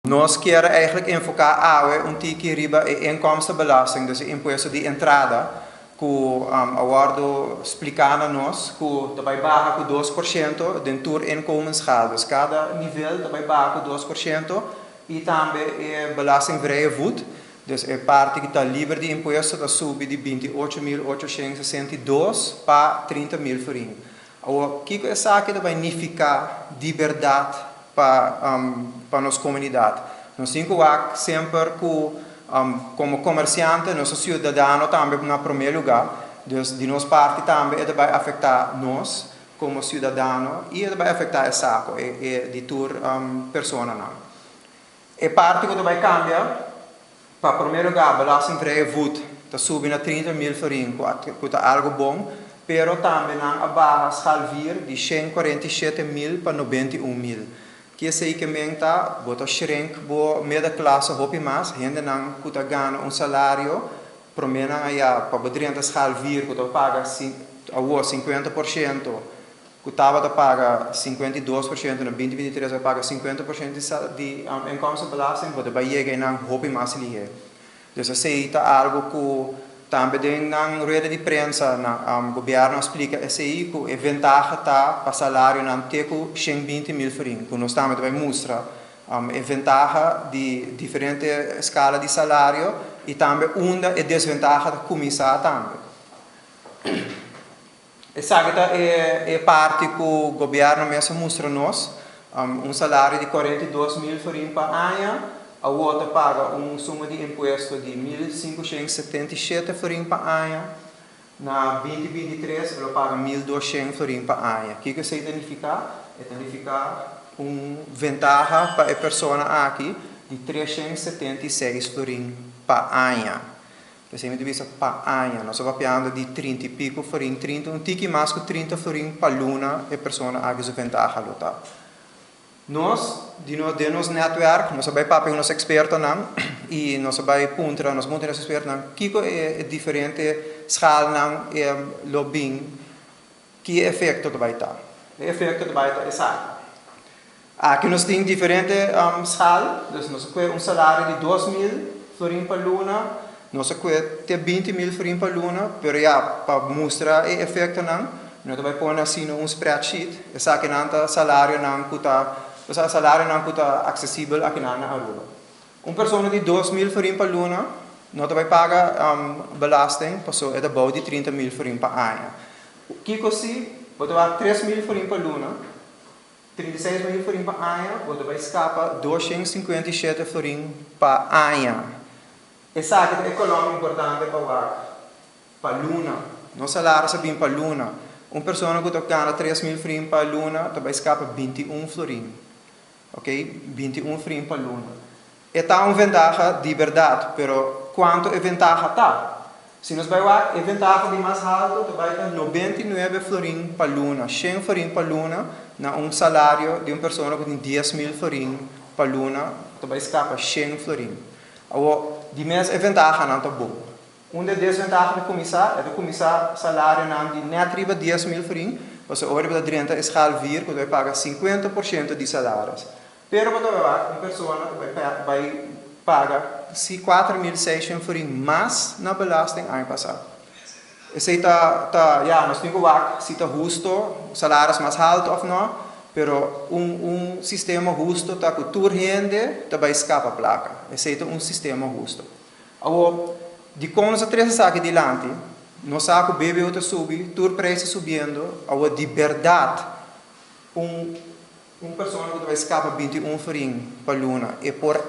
Nós queremos eigenlijk enfocar um tiki riba e inkomstenbelasting, dus de imposto de entrada, que awardo explicando a nós, que também barra com 2% de tour inkomensschade. Dus cada nível também barra com 2% e também é belastingvrije voet. Dus é parte que está livre de imposto, está subir de 28.862 para 30.000 forint. O que é isso que vai significar liberdade para nossa comunidade? Nós temos que sempre como comerciante, nosso cidadão também na primeiro lugar. Dus de nossa parte também vai afetar nós como cidadão e vai afetar a saco de tour persona. É parte que vai cambiar. Para primeiro lugar, belastingvrije voet está subindo a 30.000 forint, que é algo bom, pero também a barra escalvir de 147.000 para 91.000. Que é aí que está, bota shrink, bo meia classe hopi mais, gente não que ganha salário, prometo para poder escalvir, que paga 50%, que estava a pagar 52%, no 2023 vai pagar 50% de inkomstenbelasting, mas vai chegar a hopi mais ali. Dus assim está algo que também na rede de prensa, o governo explica que a vantagem está para o salário não ter 120.000 forint, que nós também vai mostrar a vantagem de diferentes escalas de salário e também a desvantagem da comissão também. Essa é parte que o governo mesmo mostra a nós, salário de 42.000 forint por ano, a outra paga suma de imposto de 1.577 forint por ano, na 2023 ela paga 1.200 forint por ano. O que isso significa? Significa vantagem para a pessoa aqui de 376 forint por ano. Você me diz para ano, nós estamos falando de 30 e pico forint, 30, tique mais que 30 forint para luna e persona a que se ventaja lutar. Nós, de nosso network, nós vamos para os expertos e nós vamos puntra, nós vamos os expertos que é diferente escala e lobbying, que efeito vai estar. O efeito vai estar exato. Aqui nós temos diferente escala, então nós temos salário de 2.000 forint para luna. Nós temos 20.000 forint por luna, mas para mostrar o efeito, nós vamos pôr assim spreadsheet, essa que não salário não está acessível aqui na Aruba. Uma pessoa de 2.000 forint por luna, nós vamos pagar belasting, passou é de 30.000 forint por ano. O que assim, você vai 3.000 forint por luna, 36.000 forint por ano, você vai escapar 257 forint por ano. Essa é econômica importante para a luna. Nosso salário é bem para a luna. Uma pessoa que ganha 3.000 forint para a luna, vai escapar 21 forint. Ok? 21 forint para a luna. Está uma vantagem de verdade, mas quanto é vantagem está? Se nós vamos ver a vantagem de mais alto, vai ter 99 forint para a luna, 100 forint para a luna, na salário de uma pessoa que tem 10.000 forint para a luna, vai escapar 100 forint. De mesma vantagem não está bom. Uma desvantagem de começar é de começar salário não de nem arriba 10.000 forint, você olha para dentro e escalvir que vai pagar 50% de salários. Pero quando uma pessoa vai pagar 4.600 forint mais na belasting ano passado. Esse nós temos que se está justo, salários mais altos ou não. Pero sistema justo está com toda gente vai escapar a placa. Esse é sistema justo. Agora, de quando nós trazemos aqui adiante, nós sabemos que o BBU está subindo, todo o preço subindo, agora de verdade, pessoa que vai escapar 21 forint para luna e por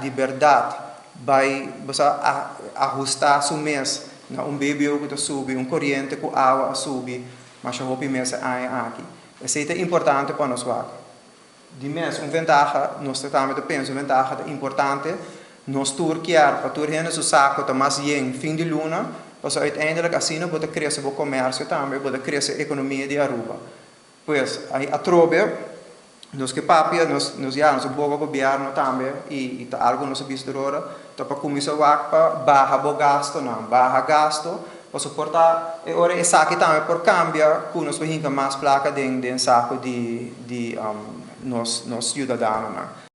de verdade vai ajustar seu mês na BBU que está subindo, corrente com água subindo, mas já vou mês aqui. Isso é importante para nós. De mesmo, uma vantagem, nós também pensamos, uma vantagem importante, nós turquear para turquear o saco está mais em fim de luna, para uiteindelijk assim pode crescer o comércio também, pode crescer a economia de Aruba. Pois, aí a trobe, nós que papia, nós o bom governo também, e algo nós visto agora, para começar a barra gasto, para suportar, e ora essa aqui também por cambiar, que nós vamos mais placa de saco de nós cidadãos.